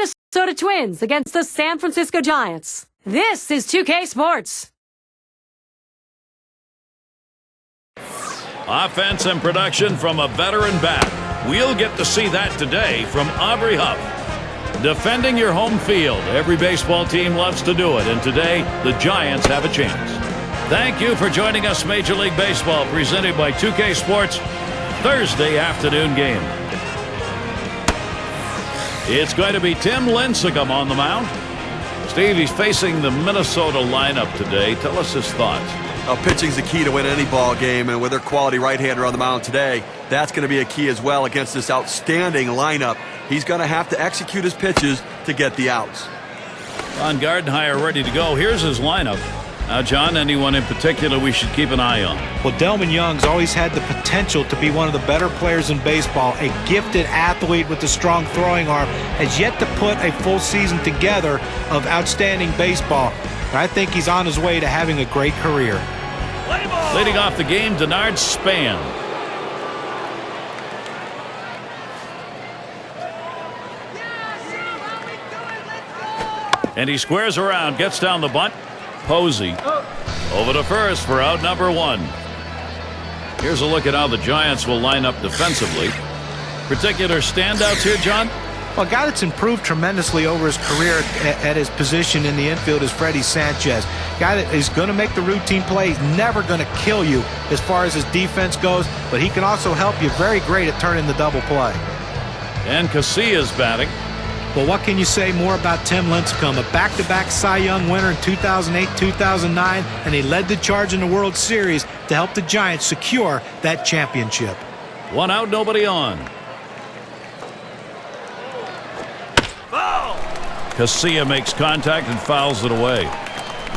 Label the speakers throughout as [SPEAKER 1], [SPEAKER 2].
[SPEAKER 1] Minnesota Twins against the San Francisco Giants. This is 2K Sports.
[SPEAKER 2] Offense and production from a veteran bat. We'll get to see that today from Aubrey Huff. Defending your home field. Every baseball team loves to do it, and today the Giants have a chance. Thank you for joining us. Major League Baseball presented by 2K Sports Thursday afternoon game. It's going to be Tim Lincecum on the mound. Steve, he's facing the Minnesota lineup today. Tell us his thoughts.
[SPEAKER 3] Pitching's the key to win any ball game, and with their quality right-hander on the mound today, that's going to be a key as well against this outstanding lineup. He's going to have to execute his pitches to get the outs.
[SPEAKER 2] Ron Gardenhire ready to go. Here's his lineup. Now, John, anyone in particular we should keep an eye on?
[SPEAKER 4] Well, Delmon Young's always had the potential to be one of the better players in baseball. A gifted athlete with a strong throwing arm, has yet to put a full season together of outstanding baseball. But I think he's on his way to having a great career.
[SPEAKER 2] Leading off the game, Denard Span. And he squares around, gets down the bunt. Posey over to first for out number one. Here's a look at how the Giants will line up defensively. Particular standouts here, John?
[SPEAKER 4] Well, a guy that's improved tremendously over his career at his position in the infield is Freddie Sanchez. Guy that is going to make the routine play. He's never going to kill you as far as his defense goes, but he can also help you. Very great at turning the double play.
[SPEAKER 2] And Casillas batting.
[SPEAKER 4] Well, what can you say more about Tim Lincecum? A back-to-back Cy Young winner in 2008, 2009, and he led the charge in the World Series to help the Giants secure that championship.
[SPEAKER 2] One out, nobody on. Casilla makes contact and fouls it away.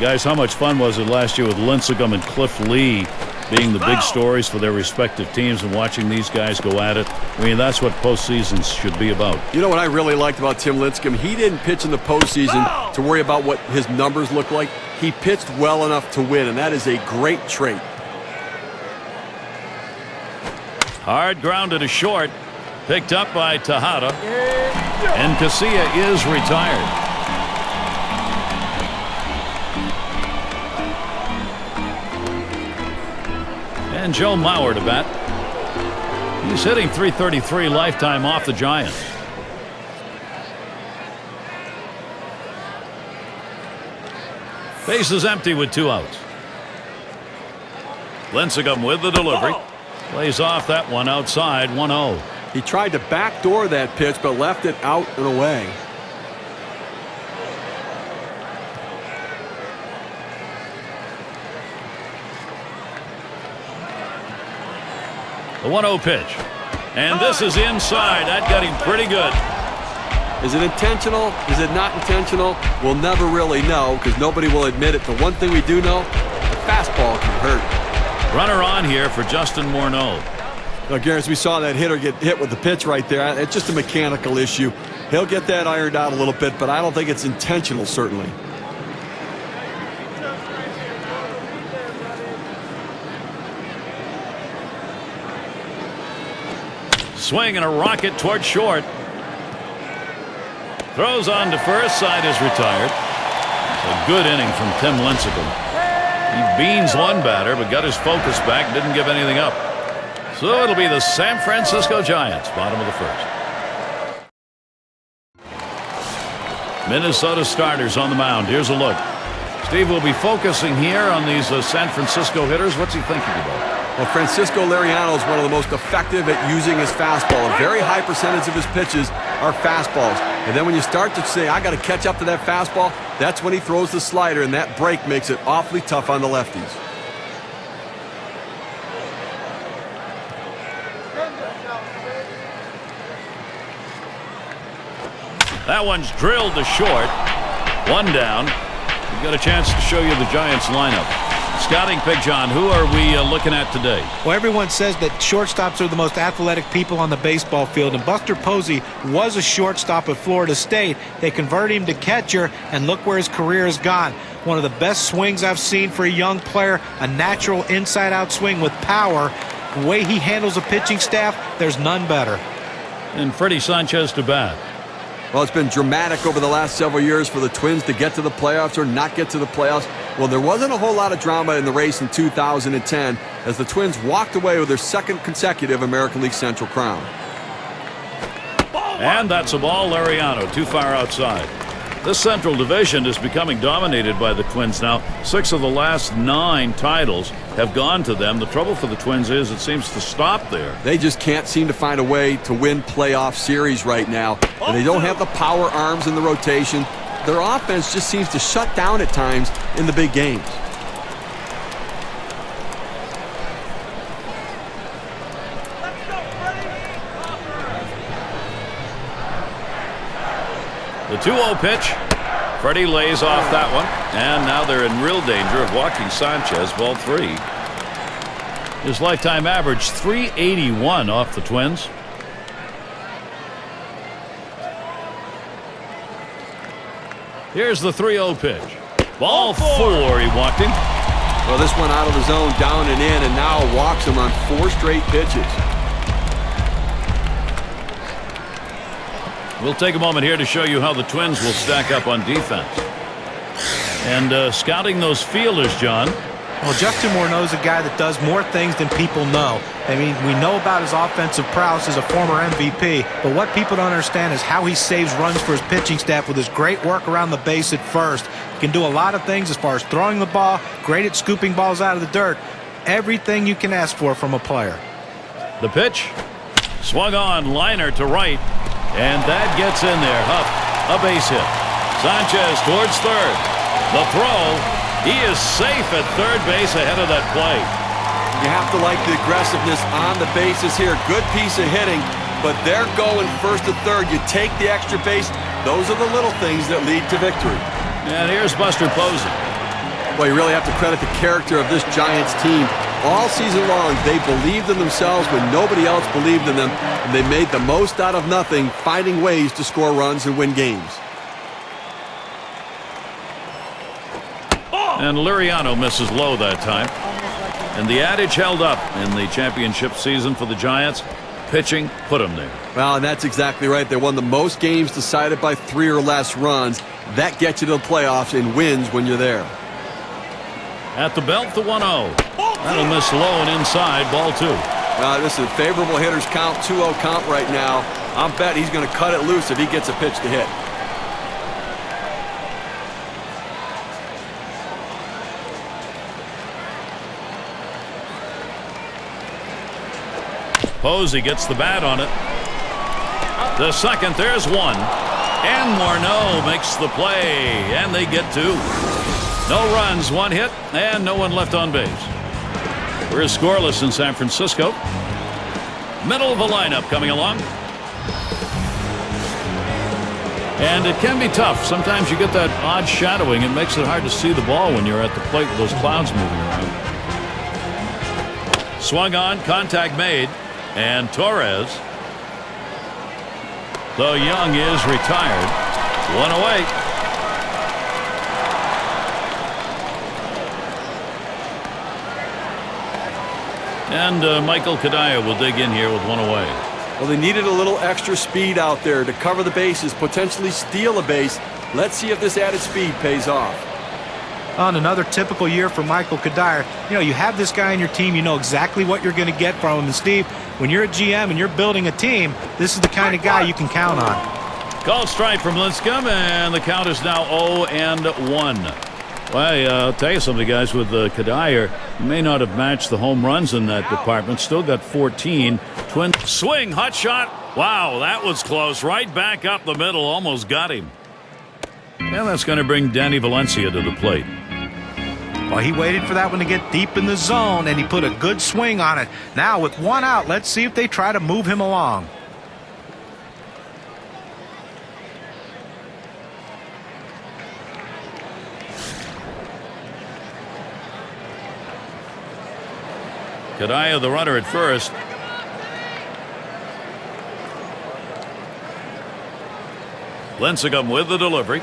[SPEAKER 2] Guys, how much fun was it last year with Lincecum and Cliff Lee being the big stories for their respective teams, and watching these guys go at it? I mean, that's what postseasons should be about.
[SPEAKER 3] You know what I really liked about Tim Lincecum? He didn't pitch in the postseason to worry about what his numbers look like. He pitched well enough to win, and that is a great trait.
[SPEAKER 2] Hard grounded to short. Picked up by Tejada. And Casilla is retired. And Joe Mauer to bat. He's hitting .333 lifetime off the Giants. Base is empty with 2 outs. Lincecum with the delivery. Plays off that one outside, 1-0.
[SPEAKER 3] He tried to backdoor that pitch, but left it out and away.
[SPEAKER 2] The 1-0 pitch. And this is inside. That got him pretty good.
[SPEAKER 3] Is it intentional? Is it not intentional? We'll never really know because nobody will admit it. The one thing we do know, the fastball can hurt.
[SPEAKER 2] Runner on here for Justin Morneau.
[SPEAKER 3] Now, Gary, as we saw that hitter get hit with the pitch right there, it's just a mechanical issue. He'll get that ironed out a little bit, but I don't think it's intentional, certainly.
[SPEAKER 2] Swing and a rocket toward short. Throws on to first. Side is retired. It's a good inning from Tim Lincecum. He beans one batter, but got his focus back, didn't give anything up. So it'll be the San Francisco Giants, bottom of the first. Minnesota starters on the mound. Here's a look. Steve will be focusing here on these San Francisco hitters. What's he thinking about?
[SPEAKER 3] Well, Francisco Liriano is one of the most effective at using his fastball. A very high percentage of his pitches are fastballs. And then when you start to say, I got to catch up to that fastball, that's when he throws the slider, and that break makes it awfully tough on the lefties.
[SPEAKER 2] That one's drilled to short. One down. We've got a chance to show you the Giants lineup. Scouting pick, John, who are we looking at today?
[SPEAKER 4] Well, everyone says that shortstops are the most athletic people on the baseball field, and Buster Posey was a shortstop at Florida State. They converted him to catcher, and look where his career has gone. One of the best swings I've seen for a young player, a natural inside-out swing with power. The way he handles a pitching staff, there's none better.
[SPEAKER 2] And Freddie Sanchez to bat.
[SPEAKER 3] Well, it's been dramatic over the last several years for the Twins to get to the playoffs or not get to the playoffs. Well, there wasn't a whole lot of drama in the race in 2010 as the Twins walked away with their second consecutive American League Central crown.
[SPEAKER 2] And that's a ball, Lariano, too far outside. This Central Division is becoming dominated by the Twins now. 6 of the last 9 titles have gone to them. The trouble for the Twins is it seems to stop there.
[SPEAKER 3] They just can't seem to find a way to win playoff series right now. And they don't have the power arms in the rotation. Their offense just seems to shut down at times in the big games.
[SPEAKER 2] The 2-0 pitch. Freddie lays off that one. And now they're in real danger of walking Sanchez, ball 3. His lifetime average, 381 off the Twins. Here's the 3-0 pitch. Ball 4. He walked him.
[SPEAKER 3] Well, this one out of the zone, down and in, and now walks him on 4 straight pitches.
[SPEAKER 2] We'll take a moment here to show you how the Twins will stack up on defense. And scouting those fielders, John.
[SPEAKER 4] Well, Justin Morneau is a guy that does more things than people know. I mean, we know about his offensive prowess as a former MVP, but what people don't understand is how he saves runs for his pitching staff with his great work around the base at first. He can do a lot of things as far as throwing the ball, great at scooping balls out of the dirt. Everything you can ask for from a player.
[SPEAKER 2] The pitch. Swung on, liner to right. And that gets in there. Huff, a base hit. Sanchez towards third. The throw. He is safe at third base ahead of that play.
[SPEAKER 3] You have to like the aggressiveness on the bases here. Good piece of hitting, but they're going first to third. You take the extra base. Those are the little things that lead to victory.
[SPEAKER 2] And here's Buster Posey.
[SPEAKER 3] Well, you really have to credit the character of this Giants team. All season long, they believed in themselves when nobody else believed in them, and they made the most out of nothing, finding ways to score runs and win games.
[SPEAKER 2] And Liriano misses low that time. And the adage held up in the championship season for the Giants. Pitching put them there.
[SPEAKER 3] Well, and that's exactly right. They won the most games decided by 3 or less runs. That gets you to the playoffs and wins when you're there.
[SPEAKER 2] At the belt, the 1-0. That'll miss low and inside, ball 2.
[SPEAKER 3] This is a favorable hitter's count, 2-0 count right now. I'll bet he's going to cut it loose if he gets a pitch to hit.
[SPEAKER 2] Posey gets the bat on it. The second, there's one. And Morneau makes the play, and they get 2. No runs, 1 hit, and no one left on base. We're scoreless in San Francisco. Middle of the lineup coming along. And it can be tough. Sometimes you get that odd shadowing. It makes it hard to see the ball when you're at the plate with those clouds moving around. Swung on, contact made, and Torres. So Young is retired. 1 away. And Michael Kadaya will dig in here with 1 away.
[SPEAKER 3] Well, they needed a little extra speed out there to cover the bases, potentially steal a base. Let's see if this added speed pays off.
[SPEAKER 4] On another typical year for Michael Kadire, you have this guy on your team, you know exactly what you're going to get from him. And Steve, when you're a GM and you're building a team, this is the kind of guy you can count on.
[SPEAKER 2] Called strike from Lincecum, and the count is now 0-1. Well, I'll tell you something, guys, with Kadire, you may not have matched the home runs in that department. Still got 14. Twin swing, hot shot. Wow, that was close. Right back up the middle, almost got him. And that's going to bring Danny Valencia to the plate.
[SPEAKER 4] Well, he waited for that one to get deep in the zone, and he put a good swing on it. Now, with 1 out, let's see if they try to move him along.
[SPEAKER 2] Kadaya, the runner at first. Lincecum with the delivery.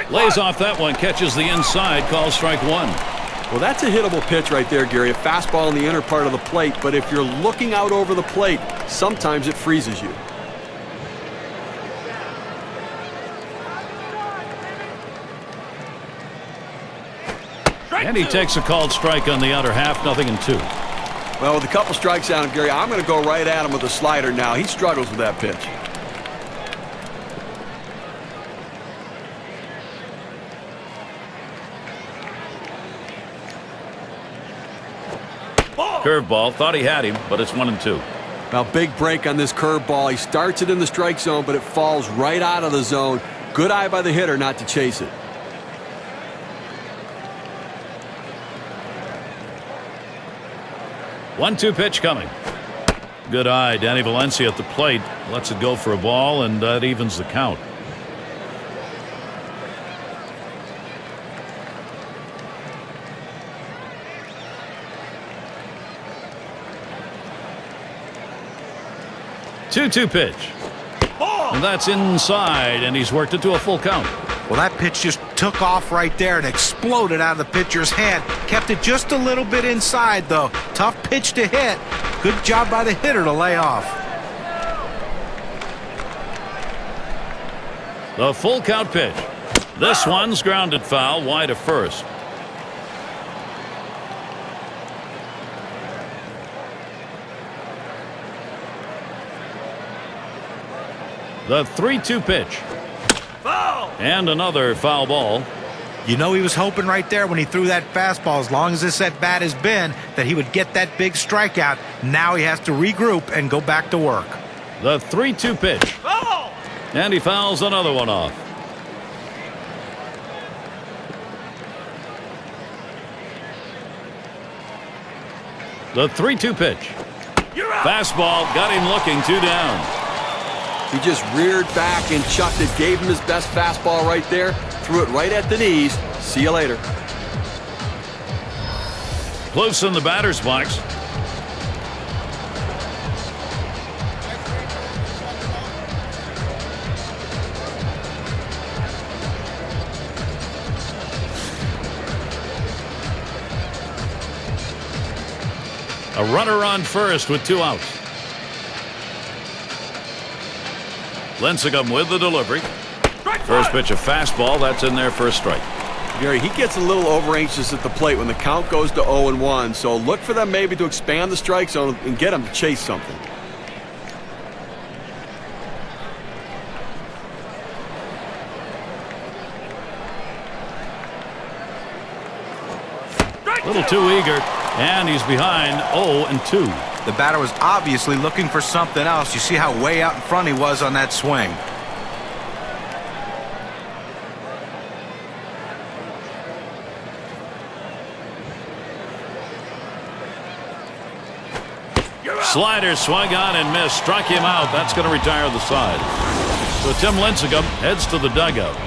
[SPEAKER 2] Lays off that one, catches the inside, calls strike 1.
[SPEAKER 3] Well, that's a hittable pitch right there, Gary. A fastball in the inner part of the plate, but if you're looking out over the plate, sometimes it freezes you.
[SPEAKER 2] And he takes a called strike on the outer half, 0-2.
[SPEAKER 3] Well, with a couple strikes on him, Gary, I'm going to go right at him with a slider now. He struggles with that pitch.
[SPEAKER 2] Curveball, thought he had him, but it's 1-2.
[SPEAKER 3] Now, big break on this curveball. He starts it in the strike zone, but it falls right out of the zone. Good eye by the hitter not to chase it.
[SPEAKER 2] One-two pitch coming. Good eye. Danny Valencia at the plate. Lets it go for a ball, and that evens the count. Two-two pitch. And that's inside, and he's worked it to a full count.
[SPEAKER 4] Well, that pitch just took off right there and exploded out of the pitcher's hand. Kept it just a little bit inside, though. Tough pitch to hit. Good job by the hitter to lay off.
[SPEAKER 2] The full count pitch. This one's grounded foul wide of first. The 3-2 pitch. Foul! And another foul ball.
[SPEAKER 4] You know he was hoping right there when he threw that fastball, as long as this at-bat has been, that he would get that big strikeout. Now he has to regroup and go back to work.
[SPEAKER 2] The 3-2 pitch. Foul! And he fouls another one off. The 3-2 pitch. Fastball got him looking, 2 down.
[SPEAKER 3] He just reared back and chucked it, gave him his best fastball right there, threw it right at the knees. See you later.
[SPEAKER 2] Close in the batter's box. A runner on first with 2 outs. Lincecum with the delivery. First pitch a fastball. That's in there for a strike.
[SPEAKER 3] Gary, he gets a little over anxious at the plate when the count goes to 0-1. So look for them maybe to expand the strike zone and get him to chase something.
[SPEAKER 2] A little too eager, and he's behind 0-2.
[SPEAKER 4] The batter was obviously looking for something else. You see how way out in front he was on that swing.
[SPEAKER 2] Slider swung on and missed. Struck him out. That's going to retire the side. So Tim Lincecum heads to the dugout.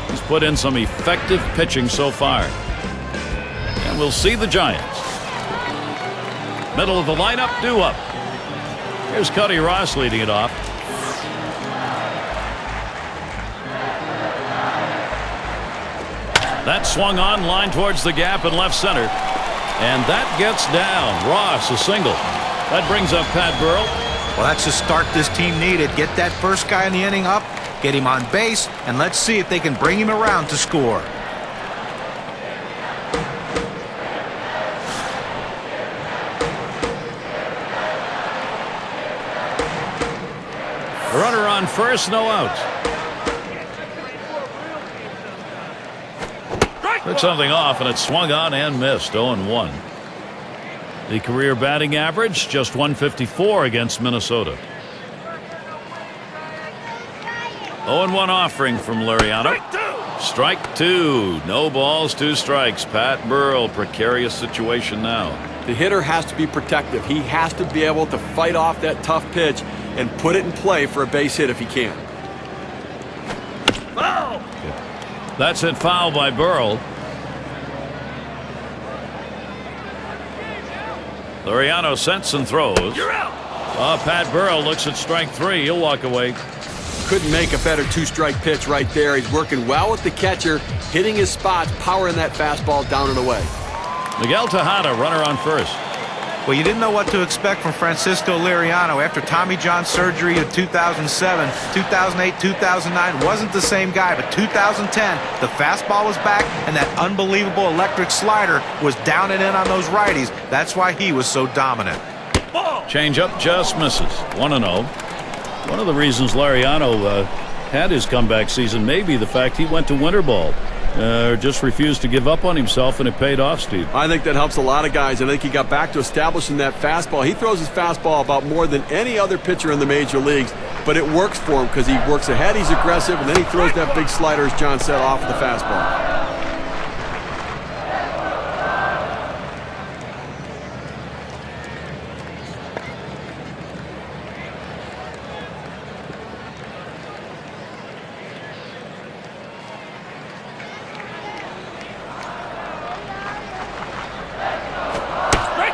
[SPEAKER 2] He's put in some effective pitching so far. And we'll see the Giants. Middle of the lineup, due up. Here's Cody Ross leading it off. That swung on, line towards the gap in left center. And that gets down. Ross, a single. That brings up Pat Burrell.
[SPEAKER 4] Well, that's the start this team needed. Get that first guy in the inning up, get him on base, and let's see if they can bring him around to score.
[SPEAKER 2] A runner on first, no outs. Took something off, and it swung on and missed. 0-1. The career batting average, just 154 against Minnesota. 0-1 offering from Liriano. Strike 2. No balls, 2 strikes. Pat Burrell, precarious situation now.
[SPEAKER 3] The hitter has to be protective. He has to be able to fight off that tough pitch and put it in play for a base hit if he can.
[SPEAKER 2] Foul! That's hit foul by Burrell. Liriano sents and throws.
[SPEAKER 5] You're out.
[SPEAKER 2] Pat Burrell looks at strike 3. He'll walk away.
[SPEAKER 3] Couldn't make a better 2-strike pitch right there. He's working well with the catcher, hitting his spots, powering that fastball down and away.
[SPEAKER 2] Miguel Tejada, runner on first.
[SPEAKER 4] Well, you didn't know what to expect from Francisco Liriano after Tommy John surgery in 2007. 2008, 2009 wasn't the same guy, but 2010, the fastball was back, and that unbelievable electric slider was down and in on those righties. That's why he was so dominant.
[SPEAKER 2] Changeup just misses. 1-0. One of the reasons Liriano had his comeback season may be the fact he went to winter ball. Just refused to give up on himself, and it paid off, Steve.
[SPEAKER 3] I think that helps a lot of guys, and I think he got back to establishing that fastball. He throws his fastball about more than any other pitcher in the major leagues, but it works for him because he works ahead, he's aggressive, and then he throws that big slider, as John said, off the fastball.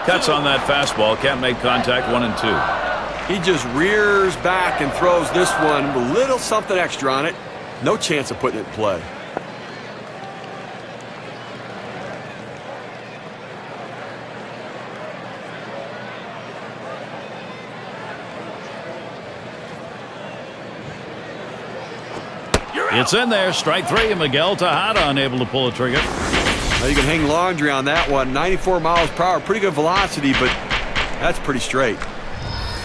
[SPEAKER 2] Cuts on that fastball, can't make contact. 1-2.
[SPEAKER 3] He just rears back and throws this one with a little something extra on it. No chance of putting it in play.
[SPEAKER 2] It's in there. Strike 3. Miguel Tejada unable to pull a trigger.
[SPEAKER 3] Now you can hang laundry on that one. 94 miles per hour, pretty good velocity, but that's pretty straight.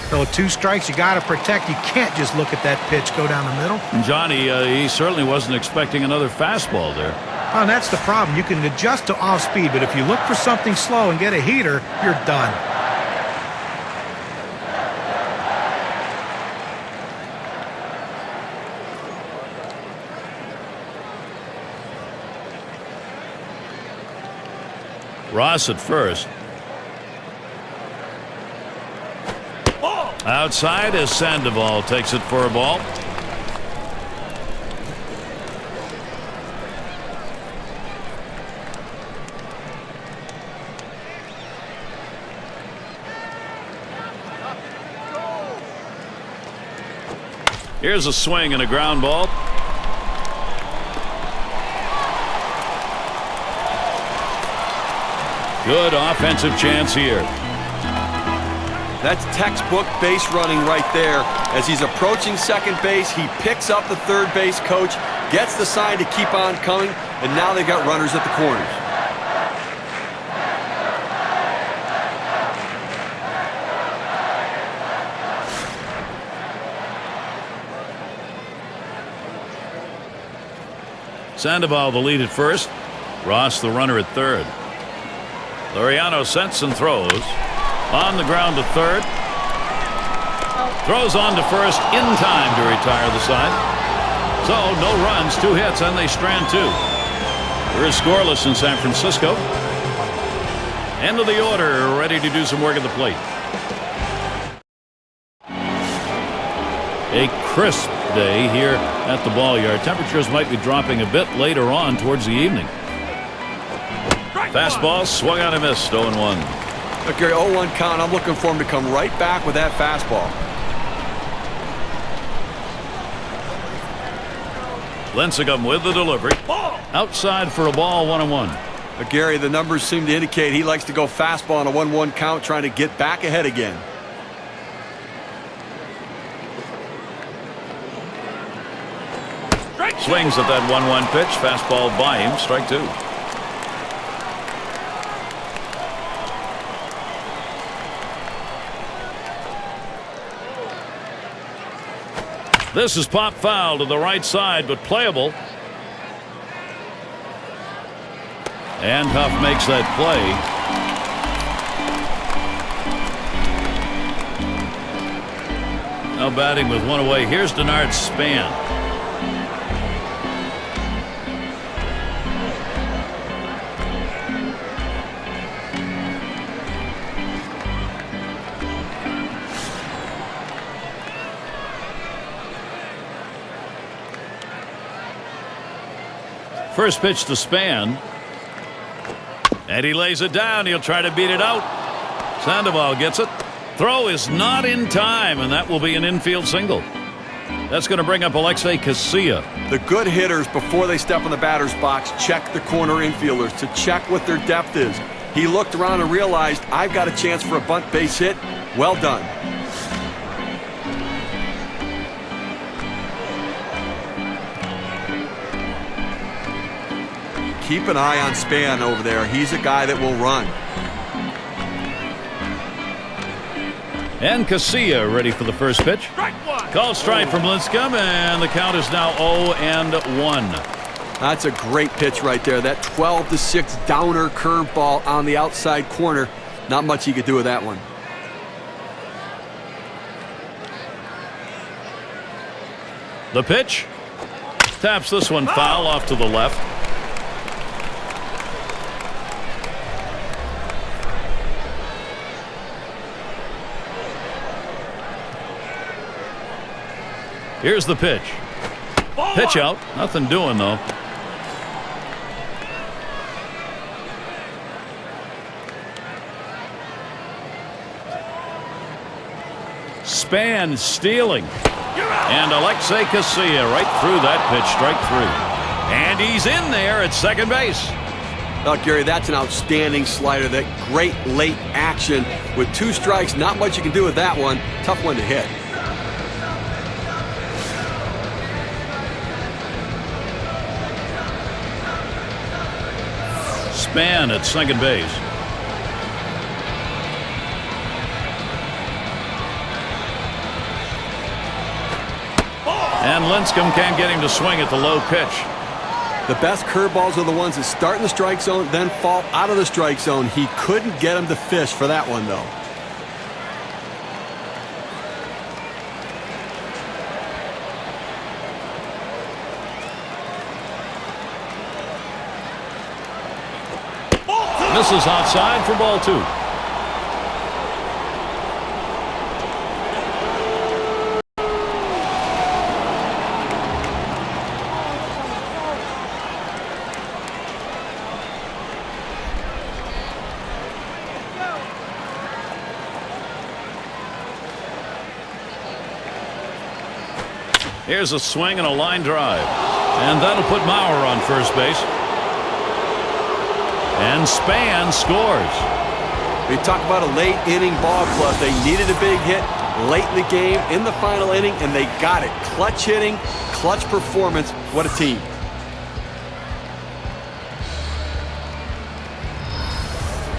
[SPEAKER 4] So with 2 strikes, you got to protect. You can't just look at that pitch go down the middle.
[SPEAKER 2] Johnny, he certainly wasn't expecting another fastball there.
[SPEAKER 4] Oh, and that's the problem. You can adjust to off speed, but if you look for something slow and get a heater, you're done.
[SPEAKER 2] Ross at first. Outside as Sandoval takes it for a ball. Here's a swing and a ground ball. Good offensive chance here.
[SPEAKER 3] That's textbook base running right there. As he's approaching second base, he picks up the third base coach, gets the sign to keep on coming, and now they've got runners at the corners.
[SPEAKER 2] Sandoval the lead at first. Ross the runner at third. Liriano sents and throws. On the ground to third. Throws on to first in time to retire the side. So no runs, 2 hits, and they strand 2. We're scoreless in San Francisco. End of the order, ready to do some work at the plate. A crisp day here at the ball yard. Temperatures might be dropping a bit later on towards the evening. Fastball swung out and missed. 0-1.
[SPEAKER 3] Look, Gary, 0-1 count. I'm looking for him to come right back with that fastball.
[SPEAKER 2] Lincecum with the delivery. Outside for a ball. 1-1.
[SPEAKER 3] But Gary, the numbers seem to indicate he likes to go fastball on a 1-1 count, trying to get back ahead again.
[SPEAKER 2] Swings at that 1-1 pitch. Fastball by him. Strike 2. This is pop foul to the right side, but playable. And Huff makes that play. Now batting with 1 away. Here's Denard Span. First pitch to Span. And he lays it down. He'll try to beat it out. Sandoval gets it. Throw is not in time, and that will be an infield single. That's going to bring up Alexei Casilla.
[SPEAKER 3] The good hitters, before they step in the batter's box, check the corner infielders to check what their depth is. He looked around and realized, I've got a chance for a bunt base hit. Well done. Keep an eye on Span over there. He's a guy that will run.
[SPEAKER 2] And Casilla ready for the first pitch. Call strike from Lincecum, and the count is now 0-1.
[SPEAKER 3] That's a great pitch right there. That 12-6 downer curveball on the outside corner. Not much he could do with that one.
[SPEAKER 2] The pitch. Taps this one foul off to the left. Here's the pitch. Pitch out. Nothing doing, though. Span stealing. And Alexei Casilla right through that pitch. Strike 3. And he's in there at second base.
[SPEAKER 3] Oh, Gary, that's an outstanding slider. That great late action. With 2 strikes, not much you can do with that one. Tough one to hit.
[SPEAKER 2] Span at second base. And Lincecum can't get him to swing at the low pitch.
[SPEAKER 3] The best curveballs are the ones that start in the strike zone, then fall out of the strike zone. He couldn't get him to fish for that one, though.
[SPEAKER 2] Misses outside for ball 2. Here's a swing and a line drive. And that'll put Mauer on first base. And Span scores.
[SPEAKER 3] We talk about a late inning ball club. They needed a big hit late in the game, in the final inning, and they got it. Clutch hitting, clutch performance. What a team.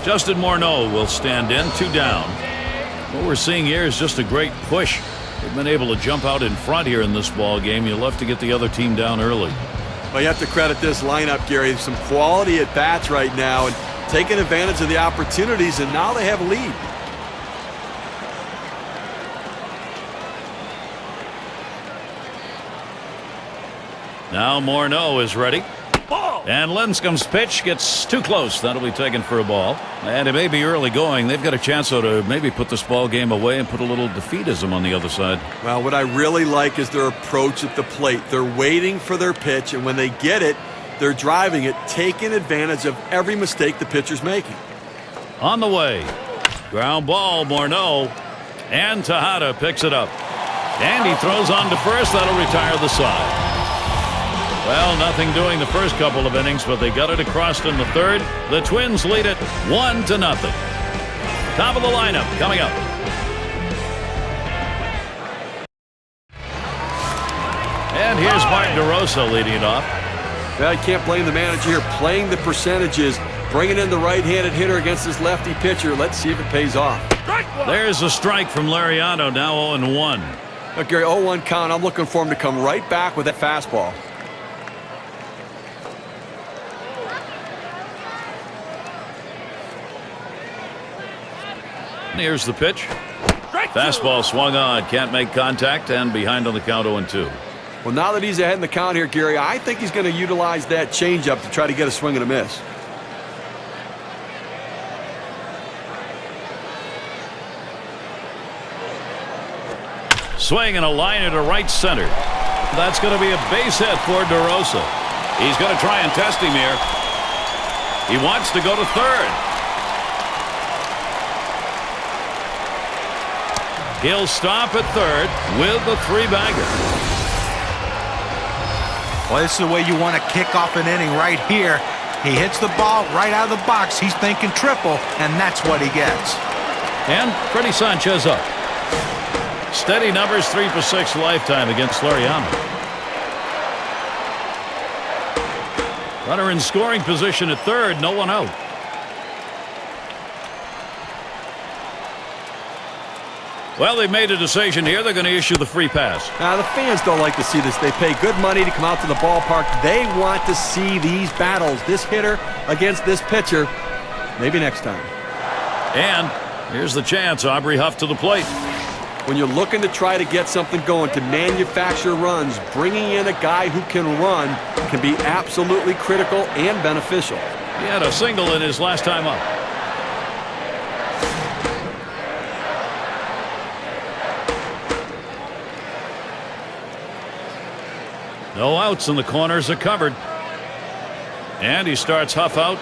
[SPEAKER 2] Justin Morneau will stand in, 2 down. What we're seeing here is just a great push. They've been able to jump out in front here in this ball game. You'll have to get the other team down early.
[SPEAKER 3] Well, you have to credit this lineup, Gary. Some quality at bats right now and taking advantage of the opportunities, and now they have a lead.
[SPEAKER 2] Now Morneau is ready. And Lincecum's pitch gets too close. That'll be taken for a ball. And it may be early going. They've got a chance, though, to maybe put this ball game away and put a little defeatism on the other side.
[SPEAKER 3] Well, what I really like is their approach at the plate. They're waiting for their pitch, and when they get it, they're driving it, taking advantage of every mistake the pitcher's making.
[SPEAKER 2] On the way. Ground ball, Morneau. And Tejada picks it up. And he throws on to first. That'll retire the side. Well, nothing doing the first couple of innings, but they got it across in the third. The Twins lead it 1-0. Top of the lineup coming up. And here's Mark DeRosa leading it off.
[SPEAKER 3] Well, I can't blame the manager here, playing the percentages, bringing in the right-handed hitter against his lefty pitcher. Let's see if it pays off.
[SPEAKER 2] There's a strike from Lariano, now 0-1.
[SPEAKER 3] Look, Gary, 0-1 count. I'm looking for him to come right back with that fastball.
[SPEAKER 2] Here's the pitch. Fastball swung on, can't make contact, and behind on the count 0-2.
[SPEAKER 3] Well, now that he's ahead in the count here, Gary, I think he's going to utilize that changeup to try to get a swing and a miss.
[SPEAKER 2] Swing and a line into right center. That's going to be a base hit for DeRosa. He's going to try and test him here. He wants to go to third. He'll stop at third with the 3-bagger.
[SPEAKER 4] Well, this is the way you want to kick off an inning right here. He hits the ball right out of the box. He's thinking triple, and that's what he gets.
[SPEAKER 2] And Freddie Sanchez up. Steady numbers, 3 for 6 lifetime against Laureano. Runner in scoring position at third, no one out. Well, they've made a decision here. They're going to issue the free pass.
[SPEAKER 3] Now, the fans don't like to see this. They pay good money to come out to the ballpark. They want to see these battles, this hitter against this pitcher. Maybe next time.
[SPEAKER 2] And here's the chance. Aubrey Huff to the plate.
[SPEAKER 3] When you're looking to try to get something going, to manufacture runs, bringing in a guy who can run can be absolutely critical and beneficial.
[SPEAKER 2] He had a single in his last time up. No outs, and the corners are covered. And he starts Huff out.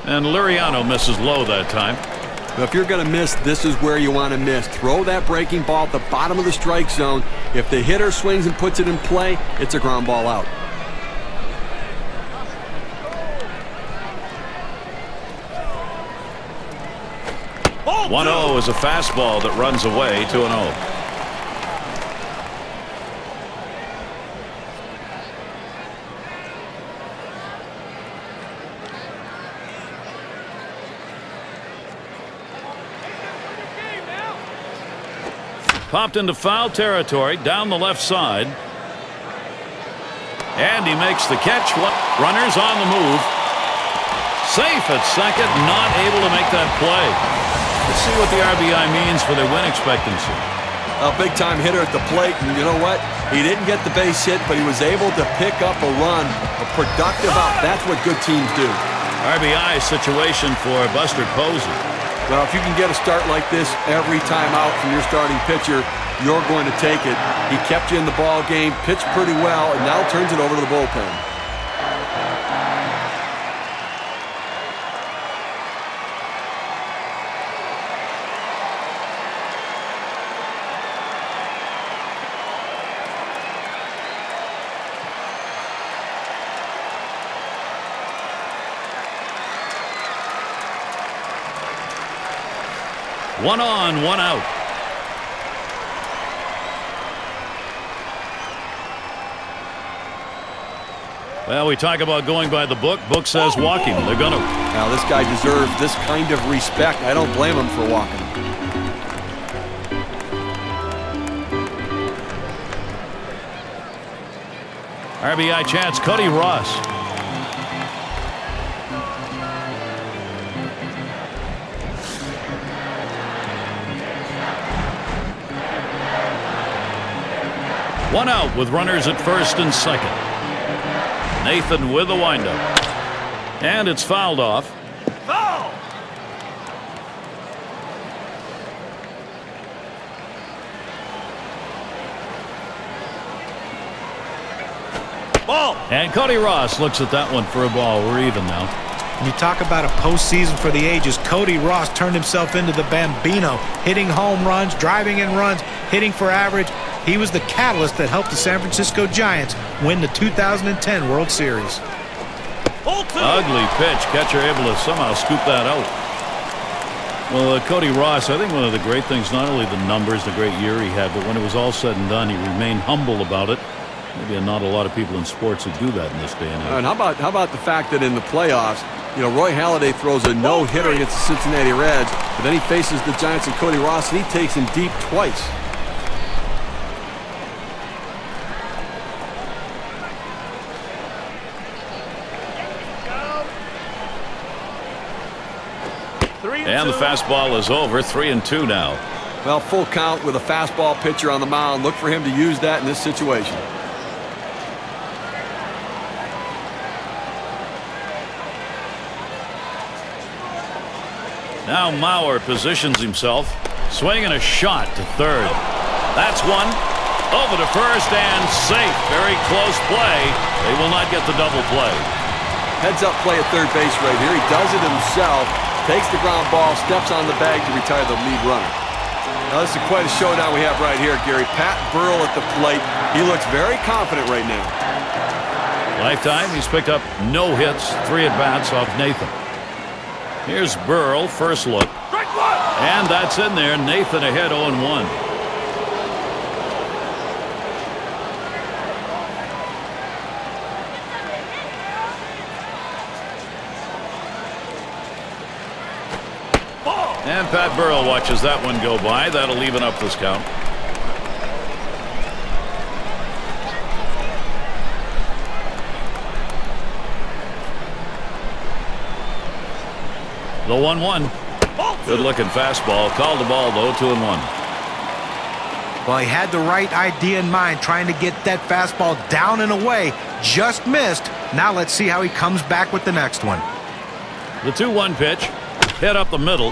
[SPEAKER 2] And Laureano misses low that time.
[SPEAKER 3] Now, if you're going to miss, this is where you want to miss. Throw that breaking ball at the bottom of the strike zone. If the hitter swings and puts it in play, it's a ground ball out.
[SPEAKER 2] Oh, 1-0 is a fastball that runs away. 2-0. Popped into foul territory down the left side. And he makes the catch. Runners on the move. Safe at second, not able to make that play. Let's see what the RBI means for their win expectancy.
[SPEAKER 3] A big-time hitter at the plate, and you know what? He didn't get the base hit, but he was able to pick up a run, a productive out. That's what good teams do.
[SPEAKER 2] RBI situation for Buster Posey.
[SPEAKER 3] Well, if you can get a start like this every time out from your starting pitcher, you're going to take it. He kept you in the ball game, pitched pretty well, and now turns it over to the bullpen. One on, one out. Well, we talk about going by the book. Book says walking. They're going to. Now, this guy deserves this kind of respect. I don't blame him for walking.
[SPEAKER 2] RBI chance, Cody Ross. One out with runners at first and second. Nathan with the windup. And it's fouled off.
[SPEAKER 5] Foul! Ball!
[SPEAKER 2] And Cody Ross looks at that one for a ball. We're even now.
[SPEAKER 4] When you talk about a postseason for the ages, Cody Ross turned himself into the Bambino, hitting home runs, driving in runs, hitting for average. He was the catalyst that helped the San Francisco Giants win the 2010 World Series.
[SPEAKER 2] Ugly pitch. Catcher able to somehow scoop that out. Well, Cody Ross, I think one of the great things, not only the numbers, the great year he had, but when it was all said and done, he remained humble about it. Maybe not a lot of people in sports who do that in this day and age.
[SPEAKER 3] And how about the fact that in the playoffs, you know, Roy Halladay throws a no-hitter against the Cincinnati Reds, but then he faces the Giants and Cody Ross, and he takes him deep twice.
[SPEAKER 2] And the fastball is over. 3-2 now.
[SPEAKER 3] Well, full count with a fastball pitcher on the mound. Look for him to use that in this situation.
[SPEAKER 2] Now Mauer positions himself, swinging a shot to third. That's one. Over to first and safe. Very close play. They will not get the double play.
[SPEAKER 3] Heads up play at third base right here. He does it himself. Takes the ground ball, steps on the bag to retire the lead runner. Now, this is quite a showdown we have right here, Gary. Pat Burrell at the plate. He looks very confident right now.
[SPEAKER 2] Lifetime, he's picked up no hits, 3 at-bats off Nathan. Here's Burrell, first look.
[SPEAKER 5] Strike one.
[SPEAKER 2] And that's in there. Nathan ahead 0-1.
[SPEAKER 5] Ball.
[SPEAKER 2] And Pat Burrell watches that one go by. That'll even up this count. The 1-1.
[SPEAKER 5] Ball two.
[SPEAKER 2] Good-looking fastball. Called the ball, though, 2-1.
[SPEAKER 4] Well, he had the right idea in mind, trying to get that fastball down and away. Just missed. Now let's see how he comes back with the next one.
[SPEAKER 2] The 2-1 pitch. Hit up the middle.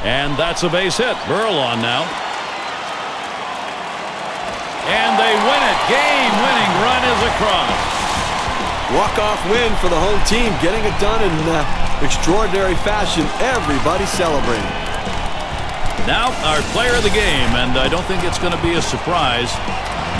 [SPEAKER 2] And that's a base hit. Burrell on now. And they win it. Game-winning run is across.
[SPEAKER 3] Walk-off win for the home team, getting it done in extraordinary fashion. Everybody celebrating.
[SPEAKER 2] Now our player of the game, and I don't think it's going to be a surprise.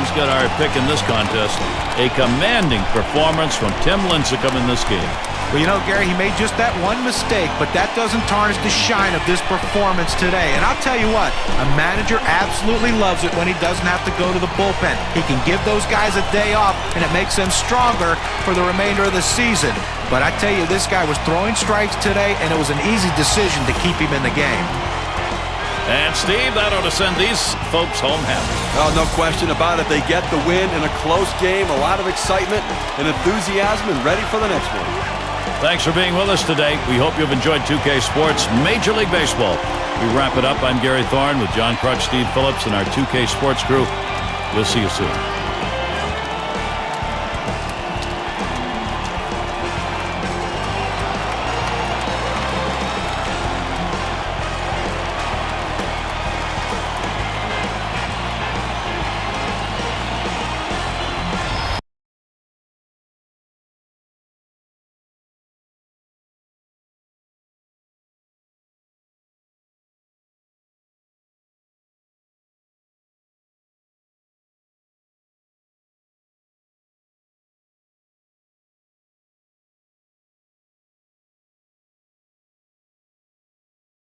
[SPEAKER 2] He's got our pick in this contest. A commanding performance from Tim Lincecum in this game.
[SPEAKER 4] Well, you know, Gary, he made just that one mistake, but that doesn't tarnish the shine of this performance today. And I'll tell you what, a manager absolutely loves it when he doesn't have to go to the bullpen. He can give those guys a day off, and it makes them stronger for the remainder of the season. But I tell you, this guy was throwing strikes today, and it was an easy decision to keep him in the game.
[SPEAKER 2] And Steve, that ought to send these folks home happy.
[SPEAKER 3] Oh, no question about it. They get the win in a close game, a lot of excitement and enthusiasm, and ready for the next one.
[SPEAKER 2] Thanks for being with us today. We hope you've enjoyed 2K Sports Major League Baseball. We wrap it up. I'm Gary Thorne with John Crutch, Steve Phillips, and our 2K Sports crew. We'll see you soon.